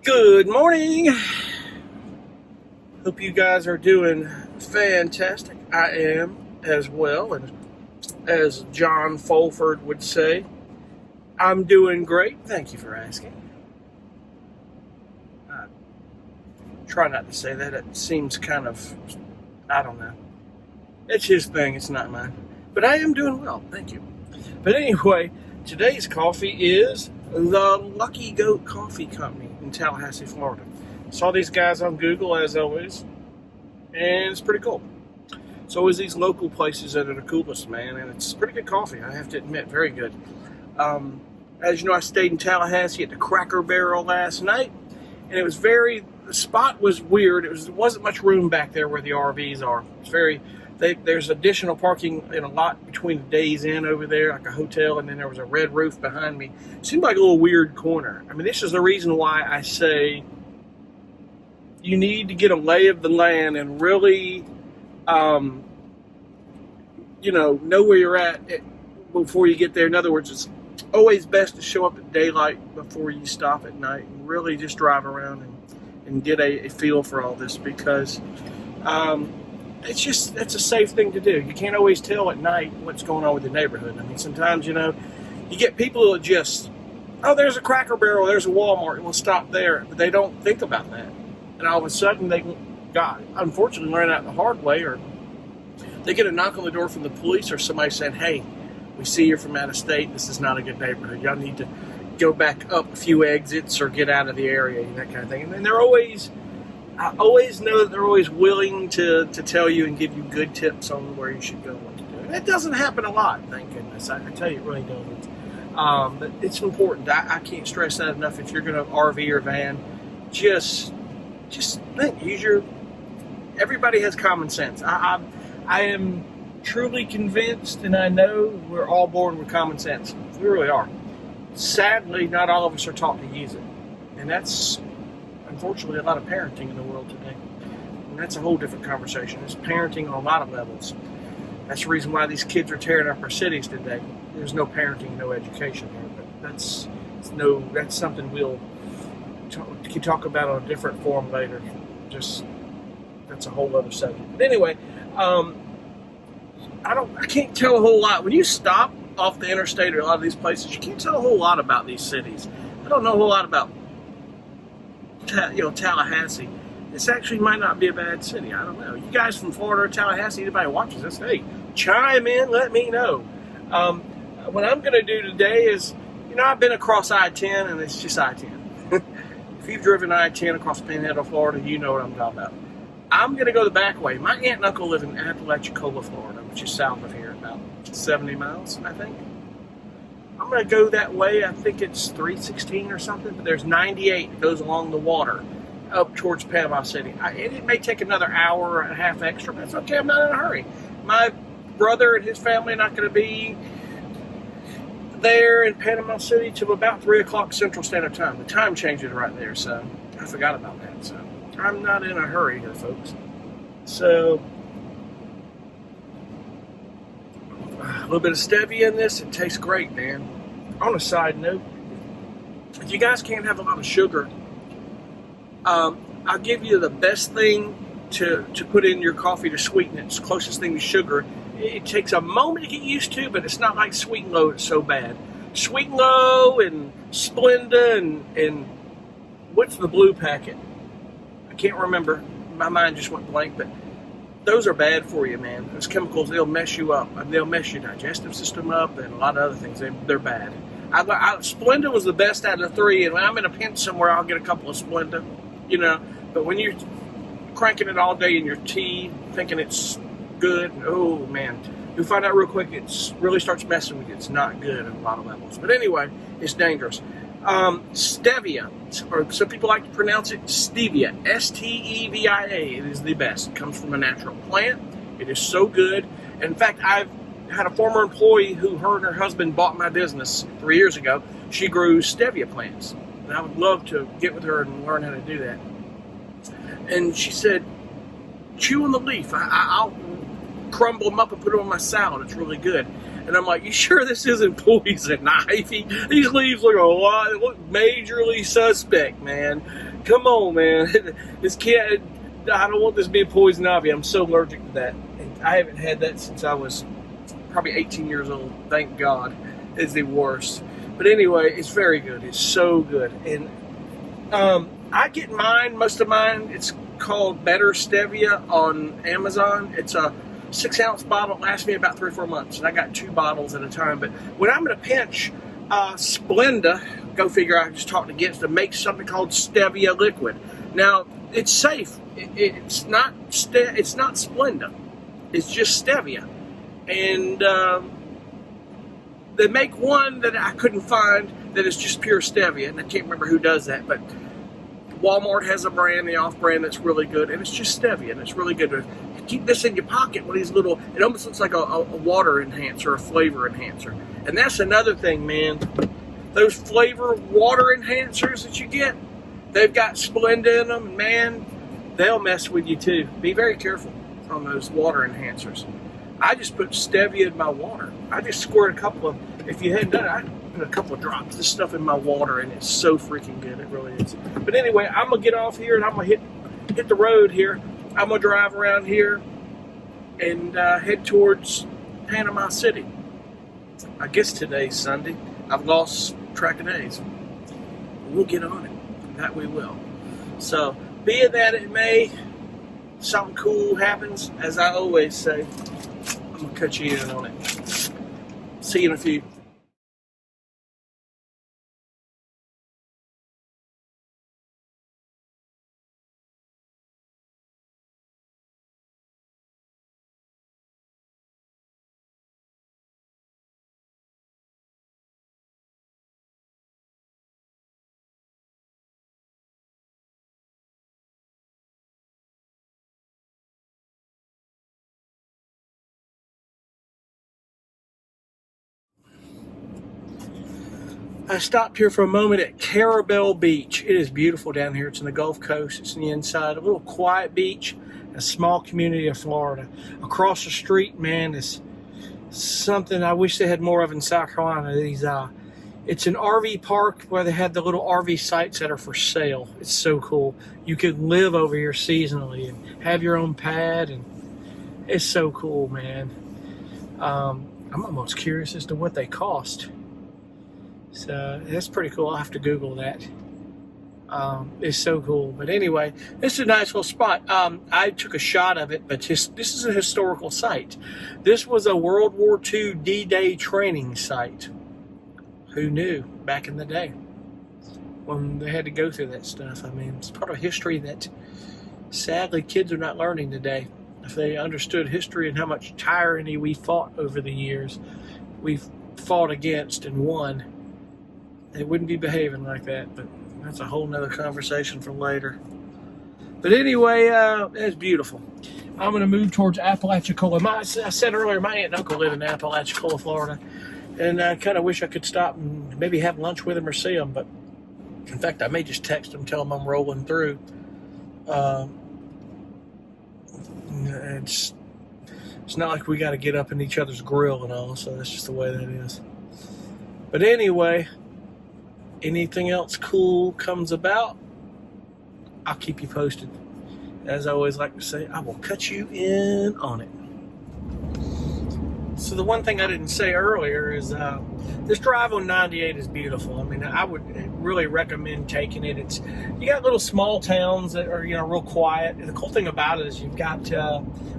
Good morning. Hope you guys are doing fantastic. I am as well, and as John Fulford would say, I'm doing great. Thank you for asking. I try not to say that. It seems kind of, I don't know. It's his thing, it's not mine. But I am doing well. Thank you. But anyway, today's coffee is the Lucky Goat Coffee Company in Tallahassee, Florida. Saw these guys on Google as always, and it's pretty cool. It's always these local places that are the coolest, man, and it's pretty good coffee, I have to admit, very good. As you know, I stayed in Tallahassee at the Cracker Barrel last night, and it was the spot was weird. There wasn't much room back there where the RVs are. It's there's additional parking in a lot between the Days Inn over there, like a hotel, and then there was a red roof behind me. It seemed like a little weird corner. I mean, this is the reason why I say you need to get a lay of the land and really, know where you're at before you get there. In other words, it's always best to show up at daylight before you stop at night and really just drive around and get a feel for all this, because it's a safe thing to do. You can't always tell at night what's going on with the neighborhood. I mean, sometimes, you get people that just, oh, there's a Cracker Barrel, there's a Walmart, we'll stop there. But they don't think about that. And all of a sudden, they unfortunately learn out the hard way, or they get a knock on the door from the police or somebody saying, hey, we see you're from out of state, this is not a good neighborhood. Y'all need to go back up a few exits or get out of the area, and that kind of thing. And then I always know that they're always willing to tell you and give you good tips on where you should go and what to do. And that doesn't happen a lot, thank goodness. I can tell you, it really doesn't. But it's important. I can't stress that enough. If you're going to RV or van, just think. Everybody has common sense. I am truly convinced, and I know we're all born with common sense. We really are. Sadly, not all of us are taught to use it. And that's unfortunately a lot of parenting in the world today. And that's a whole different conversation. It's parenting on a lot of levels. That's the reason why these kids are tearing up our cities today. There's no parenting, no education there. But that's something we'll talk about on a different forum later. That's a whole other subject. But anyway, I can't tell a whole lot. When you stop off the interstate or a lot of these places, you can't tell a whole lot about these cities. I don't know a whole lot about Tallahassee. This actually might not be a bad city. I don't know. You guys from Florida or Tallahassee, anybody watches this, hey, chime in, let me know. What I'm going to do today is, I've been across I-10, and it's just I-10. If you've driven I-10 across Panhandle, Florida, you know what I'm talking about. I'm going to go the back way. My aunt and uncle live in Apalachicola, Florida, which is south of here, about 70 miles, I think. I'm going to go that way. I think it's 316 or something, but there's 98 that goes along the water up towards Panama City. It may take another hour and a half extra, but it's okay. I'm not in a hurry. My brother and his family are not going to be there in Panama City till about 3 o'clock Central Standard Time. The time changes right there, so I forgot about that. So I'm not in a hurry here, folks. So a little bit of stevia in this. It tastes great, man. On a side note, if you guys can't have a lot of sugar, I'll give you the best thing to put in your coffee to sweeten it. It's the closest thing to sugar. It takes a moment to get used to, but it's not like Sweet and Low. It's so bad. Sweet and Low and Splenda and what's the blue packet? I can't remember. My mind just went blank, but those are bad for you, man. Those chemicals, they'll mess you up. They'll mess your digestive system up and a lot of other things. They're bad. Splenda was the best out of the three, and when I'm in a pinch somewhere, I'll get a couple of Splenda, But when you're cranking it all day in your tea, thinking it's good, oh, man. You'll find out real quick it really starts messing with you. It's not good at a lot of levels. But anyway, it's dangerous. Stevia, or some people like to pronounce it stevia, S-T-E-V-I-A. It is the best. It comes from a natural plant. It is so good. And in fact, I've had a former employee who her and her husband bought my business 3 years ago. She grew stevia plants. And I would love to get with her and learn how to do that. And she said, chew on the leaf. I'll crumble them up and put them on my salad. It's really good. And I'm like, you sure this isn't poison ivy? These leaves look majorly suspect, man. Come on, man. This kid, I don't want this to be a poison ivy. I'm so allergic to that. And I haven't had that since I was probably 18 years old. Thank God. It's the worst. But anyway, it's very good. It's so good. And I get mine, most of mine, it's called Better Stevia on Amazon. It's a 6-ounce bottle. It lasts me about 3 or 4 months. And I got 2 bottles at a time. But when I'm in a pinch, Splenda, go figure, I just talked against them, makes something called Stevia liquid. Now, it's safe. It's not Splenda. It's just Stevia. And they make one that I couldn't find that is just pure Stevia, and I can't remember who does that, but Walmart has a brand, the off-brand, that's really good, and it's just Stevia, and it's really good to keep this in your pocket with these little, it almost looks like a water enhancer, a flavor enhancer. And that's another thing, man. Those flavor water enhancers that you get, they've got Splenda in them, and man, they'll mess with you too. Be very careful on those water enhancers. I just put Stevia in my water. I just squirt a couple of, if you hadn't done it, I put a couple of drops of this stuff in my water, and it's so freaking good. It really is. But anyway, I'm going to get off here, and I'm going to hit the road here. I'm going to drive around here and head towards Panama City. I guess today's Sunday. I've lost track of days. We'll get on it. That we will. So, be it that it may, something cool happens, as I always say, I'm going to cut you in on it. See you in a few. I stopped here for a moment at Carabel Beach. It is beautiful down here. It's in the Gulf Coast. It's in the inside. A little quiet beach, a small community of Florida. Across the street, man, is something I wish they had more of in South Carolina. It's an RV park where they had the little RV sites that are for sale. It's so cool. You could live over here seasonally and have your own pad, and it's so cool, man. I'm almost curious as to what they cost. So that's pretty cool. I'll have to Google that. It's so cool. But anyway, this is a nice little spot. I took a shot of it, but this is a historical site. This was a World War II D-Day training site. Who knew back in the day when they had to go through that stuff? I mean, it's part of history that sadly kids are not learning today. If they understood history and how much tyranny we fought over the years, we've fought against and won, they wouldn't be behaving like that. But that's a whole nother conversation for later. But anyway, it's beautiful. I'm going to move towards Apalachicola. I said earlier, my aunt and uncle live in Apalachicola, Florida. And I kind of wish I could stop and maybe have lunch with them or see them. But in fact, I may just text them, tell them I'm rolling through. It's not like we got to get up in each other's grill and all. So that's just the way that is. But anyway, anything else cool comes about, I'll keep you posted. As I always like to say, I will cut you in on it. So the one thing I didn't say earlier is this drive on 98 is beautiful. I mean, I would really recommend taking it. You got little small towns that are, real quiet. And the cool thing about it is you've got,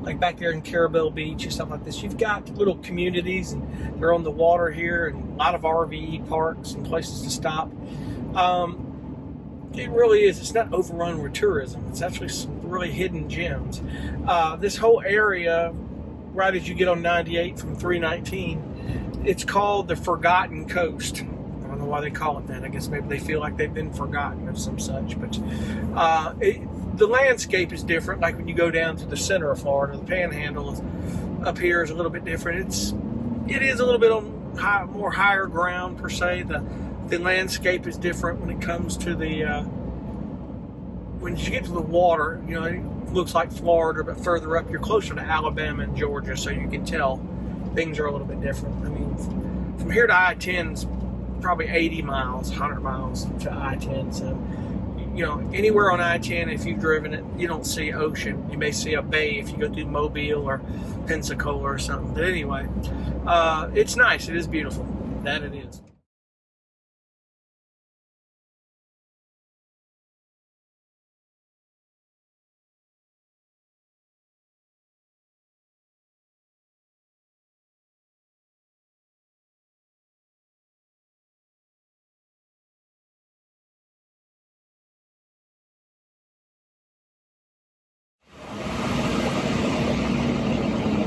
like back there in Carabel Beach and stuff like this, you've got little communities, and they're on the water here, and a lot of RV parks and places to stop. It really is. It's not overrun with tourism. It's actually some really hidden gems. This whole area, right as you get on 98 from 319, it's called the Forgotten Coast. I don't know why they call it that. I guess maybe they feel like they've been forgotten or some such. But the landscape is different. Like when you go down to the center of Florida, the Panhandle up here is a little bit different. It is a little bit on more higher ground per se. The landscape is different when it comes to when you get to the water. It looks like Florida, but further up, you're closer to Alabama and Georgia, so you can tell things are a little bit different. I mean, from here to I-10 is probably 80 miles, 100 miles to I-10, so anywhere on I-10, if you've driven it, you don't see ocean. You may see a bay if you go through Mobile or Pensacola or something. But anyway, it's nice. It is beautiful. That it is.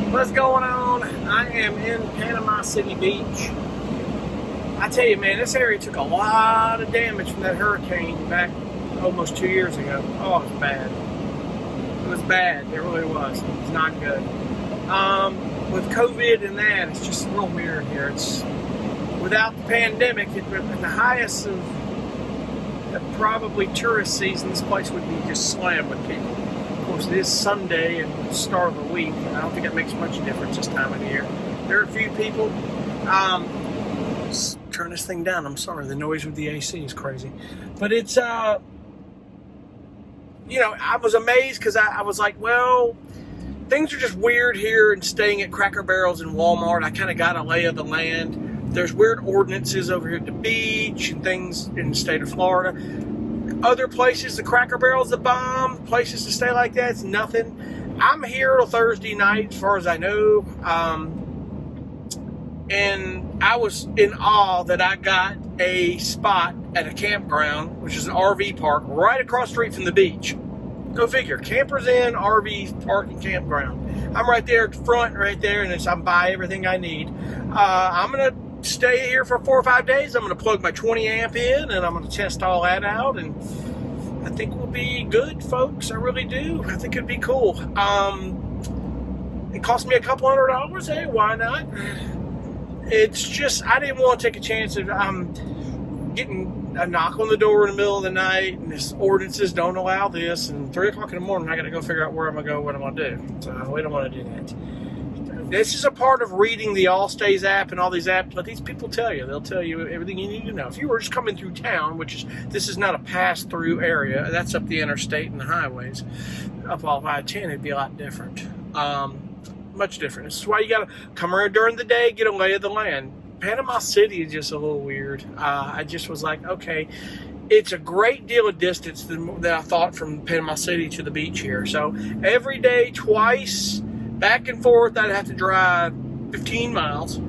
What's going on? I am in Panama City Beach. I tell you, man, this area took a lot of damage from that hurricane back almost 2 years ago. Oh, it was bad. It was bad. It really was. It was not good. With COVID and that, it's just real weird here. It's without the pandemic, at the highest of probably tourist season, this place would be just slammed with people. Of course, it is Sunday and the start of the week. I don't think it makes much difference this time of the year. There are a few people. Let's turn this thing down. I'm sorry, the noise with the AC is crazy. But it's, I was amazed because I was like, well, things are just weird here, and staying at Cracker Barrels and Walmart, I kind of got a lay of the land. There's weird ordinances over here at the beach and things in the state of Florida. Other places, the Cracker Barrel's the bomb. Places to stay like that, it's nothing. I'm here till Thursday night, as far as I know. And I was in awe that I got a spot at a campground, which is an RV park, right across the street from the beach. Go figure. Campers in, RV park, and campground. I'm right there at the front, right there, and I'm by everything I need. I'm going to stay here for 4 or 5 days. I'm going to plug my 20 amp in, and I'm going to test all that out, and I think we'll be good, folks. I really do. I think it'd be cool. It cost me a couple $100. Hey, why not? It's just, I didn't want to take a chance of getting a knock on the door in the middle of the night, and this ordinances don't allow this, and 3 o'clock in the morning I got to go figure out where I'm going to go, what I'm going to do. So we don't want to do that. This is a part of reading the All Stays app and all these apps. Let these people tell you. They'll tell you everything you need to know. If you were just coming through town, this is not a pass-through area. That's up the interstate and the highways. Up off I-10, it'd be a lot different. Much different. This is why you got to come around during the day, get a lay of the land. Panama City is just a little weird. I just was like, okay, it's a great deal of distance that I thought from Panama City to the beach here. So every day, twice, back and forth, I'd have to drive 15 miles.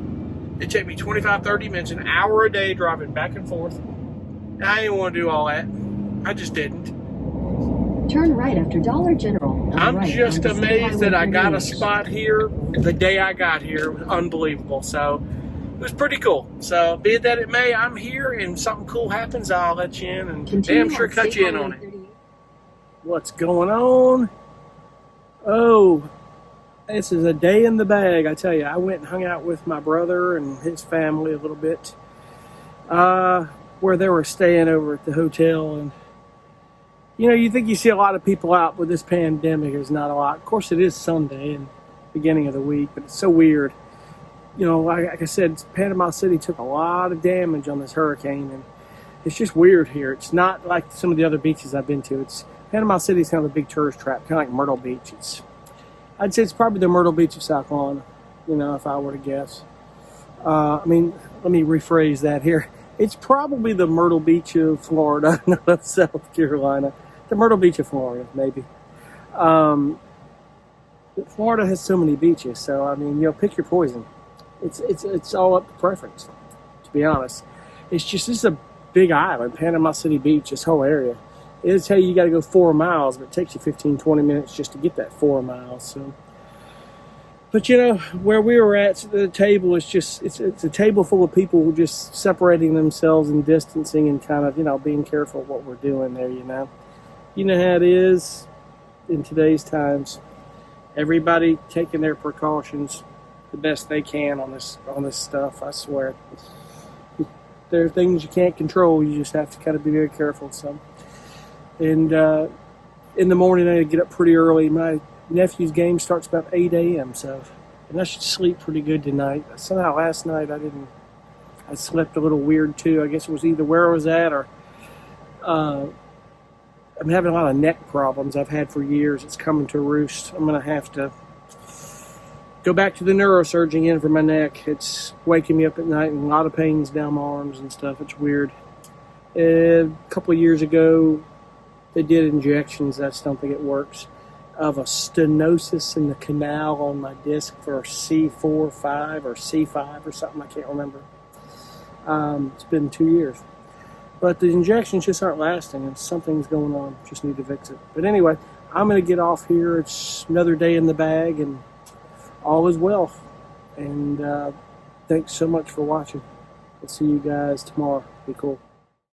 It'd take me 25, 30 minutes, an hour a day driving back and forth. And I didn't want to do all that. I just didn't. Turn right after Dollar General. I'm just amazed that I got a spot here the day I got here. It was unbelievable. So it was pretty cool. So be it that it may, I'm here, and something cool happens, I'll let you in, and damn sure cut you in on it. What's going on? Oh, this is a day in the bag, I tell you. I went and hung out with my brother and his family a little bit, where they were staying over at the hotel. And you think you see a lot of people out, but this pandemic is not a lot. Of course, it is Sunday and beginning of the week, but it's so weird. Like I said, Panama City took a lot of damage on this hurricane, and it's just weird here. It's not like some of the other beaches I've been to. Panama City is kind of a big tourist trap, kind of like Myrtle Beach. I'd say it's probably the Myrtle Beach of South Carolina, if I were to guess. Let me rephrase that here. It's probably the Myrtle Beach of Florida, not of South Carolina. The Myrtle Beach of Florida, maybe. Florida has so many beaches, so pick your poison. It's all up to preference, to be honest. This is a big island, Panama City Beach, this whole area. It'll tell you got to go 4 miles, but it takes you 15, 20 minutes just to get that 4 miles. So, but where we were at, the table is just, it's a table full of people just separating themselves and distancing and kind of, being careful of what we're doing there, You know how it is in today's times. Everybody taking their precautions the best they can on this stuff, I swear. There are things you can't control. You just have to kind of be very careful. So, and in the morning I get up pretty early. My nephew's game starts about 8 a.m. And I should sleep pretty good tonight. Somehow last night I slept a little weird too. I guess it was either where I was at or I'm having a lot of neck problems I've had for years. It's coming to roost. I'm going to have to go back to the neurosurgeon again for my neck. It's waking me up at night and a lot of pains down my arms and stuff. It's weird. A couple of years ago, they did injections. I just don't think it works. Of a stenosis in the canal on my disc for C4, 5, or C5 or something. I can't remember. It's been 2 years. But the injections just aren't lasting, and something's going on. Just need to fix it. But anyway, I'm going to get off here. It's another day in the bag, and all is well. And thanks so much for watching. I'll see you guys tomorrow. Be cool.